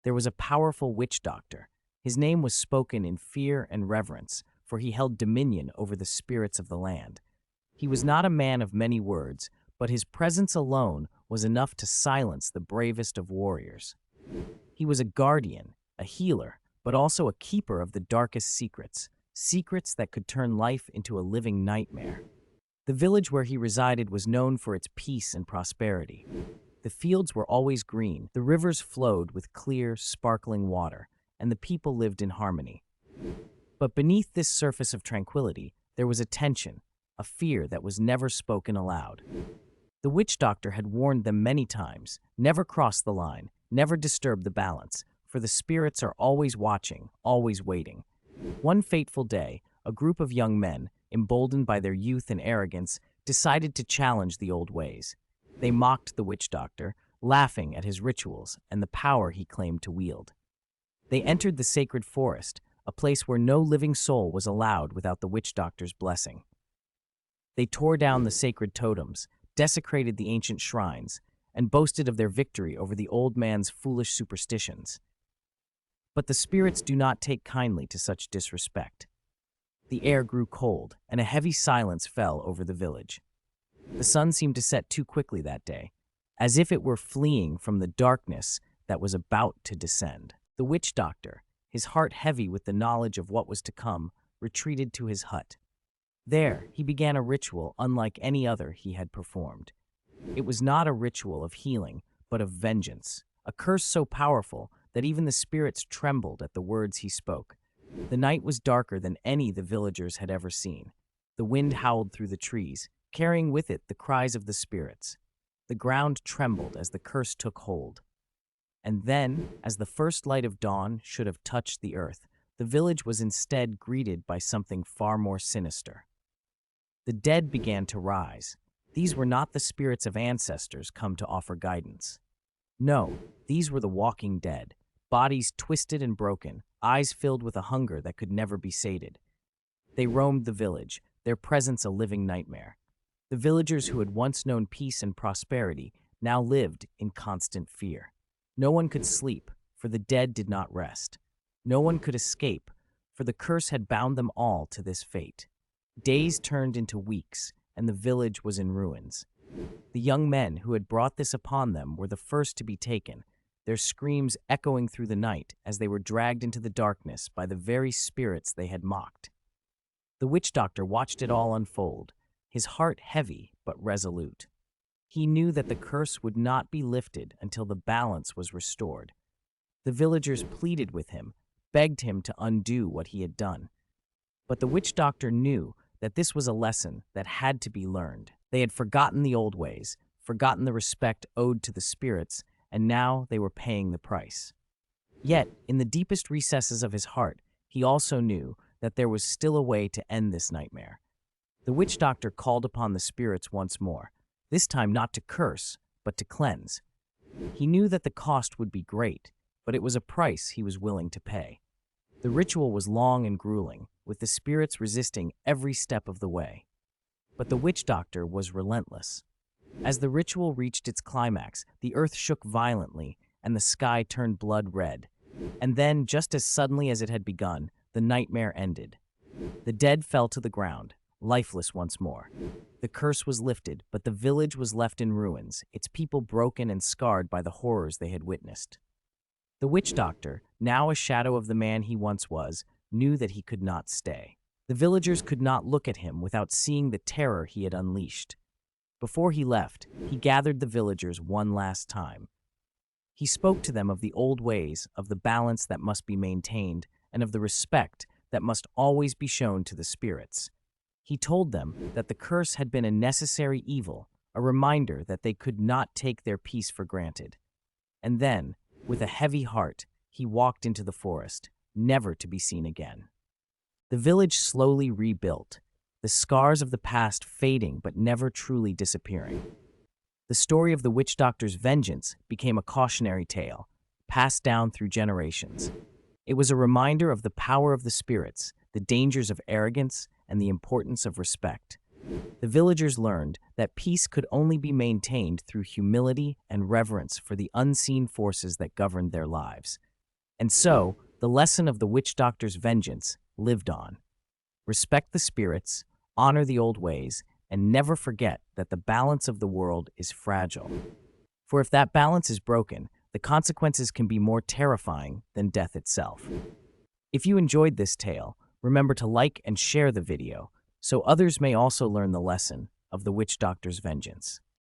there was a powerful witch doctor. His name was spoken in fear and reverence, for he held dominion over the spirits of the land. He was not a man of many words, but his presence alone was enough to silence the bravest of warriors. He was a guardian, a healer, but also a keeper of the darkest secrets, secrets that could turn life into a living nightmare. The village where he resided was known for its peace and prosperity. The fields were always green, the rivers flowed with clear, sparkling water, and the people lived in harmony. But beneath this surface of tranquility, there was a tension, a fear that was never spoken aloud. The witch doctor had warned them many times, never cross the line, never disturb the balance, for the spirits are always watching, always waiting. One fateful day, a group of young men, emboldened by their youth and arrogance, decided to challenge the old ways. They mocked the witch doctor, laughing at his rituals and the power he claimed to wield. They entered the sacred forest, a place where no living soul was allowed without the witch doctor's blessing. They tore down the sacred totems, desecrated the ancient shrines, and boasted of their victory over the old man's foolish superstitions. But the spirits do not take kindly to such disrespect. The air grew cold, and a heavy silence fell over the village. The sun seemed to set too quickly that day, as if it were fleeing from the darkness that was about to descend. The witch doctor, his heart heavy with the knowledge of what was to come, retreated to his hut. There, he began a ritual unlike any other he had performed. It was not a ritual of healing, but of vengeance, a curse so powerful that even the spirits trembled at the words he spoke. The night was darker than any the villagers had ever seen. The wind howled through the trees, carrying with it the cries of the spirits. The ground trembled as the curse took hold. And then, as the first light of dawn should have touched the earth, the village was instead greeted by something far more sinister. The dead began to rise. These were not the spirits of ancestors come to offer guidance. No, these were the walking dead, bodies twisted and broken, eyes filled with a hunger that could never be sated. They roamed the village, their presence a living nightmare. The villagers who had once known peace and prosperity now lived in constant fear. No one could sleep, for the dead did not rest. No one could escape, for the curse had bound them all to this fate. Days turned into weeks, and the village was in ruins. The young men who had brought this upon them were the first to be taken, their screams echoing through the night as they were dragged into the darkness by the very spirits they had mocked. The witch doctor watched it all unfold, his heart heavy but resolute. He knew that the curse would not be lifted until the balance was restored. The villagers pleaded with him, begged him to undo what he had done. But the witch doctor knew that this was a lesson that had to be learned. They had forgotten the old ways, forgotten the respect owed to the spirits, and now they were paying the price. Yet, in the deepest recesses of his heart, he also knew that there was still a way to end this nightmare. The witch doctor called upon the spirits once more, this time not to curse, but to cleanse. He knew that the cost would be great, but it was a price he was willing to pay. The ritual was long and grueling, with the spirits resisting every step of the way. But the witch doctor was relentless. As the ritual reached its climax, the earth shook violently, and the sky turned blood red. And then, just as suddenly as it had begun, the nightmare ended. The dead fell to the ground, lifeless once more. The curse was lifted, but the village was left in ruins, its people broken and scarred by the horrors they had witnessed. The witch doctor, now a shadow of the man he once was, knew that he could not stay. The villagers could not look at him without seeing the terror he had unleashed. Before he left, he gathered the villagers one last time. He spoke to them of the old ways, of the balance that must be maintained, and of the respect that must always be shown to the spirits. He told them that the curse had been a necessary evil, a reminder that they could not take their peace for granted. And then, with a heavy heart, he walked into the forest, never to be seen again. The village slowly rebuilt, the scars of the past fading but never truly disappearing. The story of the witch doctor's vengeance became a cautionary tale, passed down through generations. It was a reminder of the power of the spirits, the dangers of arrogance, and the importance of respect. The villagers learned that peace could only be maintained through humility and reverence for the unseen forces that governed their lives. And so, the lesson of the witch doctor's vengeance lived on. Respect the spirits, honor the old ways, and never forget that the balance of the world is fragile. For if that balance is broken, the consequences can be more terrifying than death itself. If you enjoyed this tale, remember to like and share the video so others may also learn the lesson of the witch doctor's vengeance.